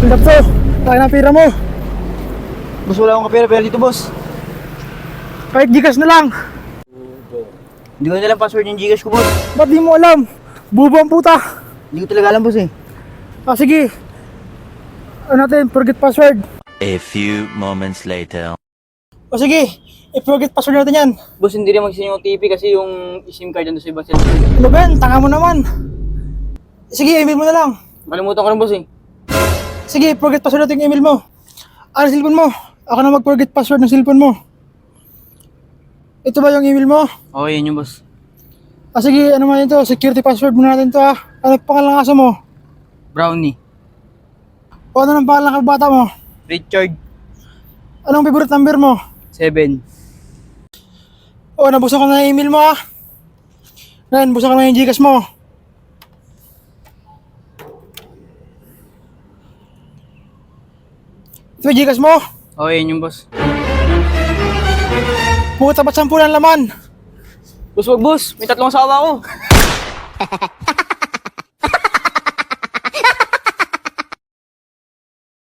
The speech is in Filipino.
Hold up to. Tayo na pira mo. Boss, wala akong kapera dito, boss. Kahit Gcash na lang. Hindi ko na alam password yung Gcash ko, boss. Ba't di mo alam? Bubo ang puta. Hindi ko talaga alam, boss eh. Sige. Ano natin? Forget password. A few moments later. Sige. I-forget password natin yan. Boss, hindi rin mag-send yung OTP kasi yung SIM card nandun sa ibang cellphone. Ano ba yan? Tanga mo naman. Sige, email mo na lang. Kalimutan ko rin, boss eh. Sige, forget password natin yung email mo. Ano yung cellphone mo? Ako na mag-forget password ng cellphone mo. Ito ba yung email mo? Oo, yun yung boss. Sige, ano man ito? Security password muna natin ito Ano pangalan ng aso mo? Brownie. O ano ng pangalan ng bata mo? Richard. Anong favorite number mo? 7. O, nabuksan ko na yung email mo Ngayon, buksan ko na yung Gcash mo. Ito yung Gcash mo? Oo, yun yung boss. Puta, ba't 10 ang laman? Boss, wag boss. May 3 asawa ko.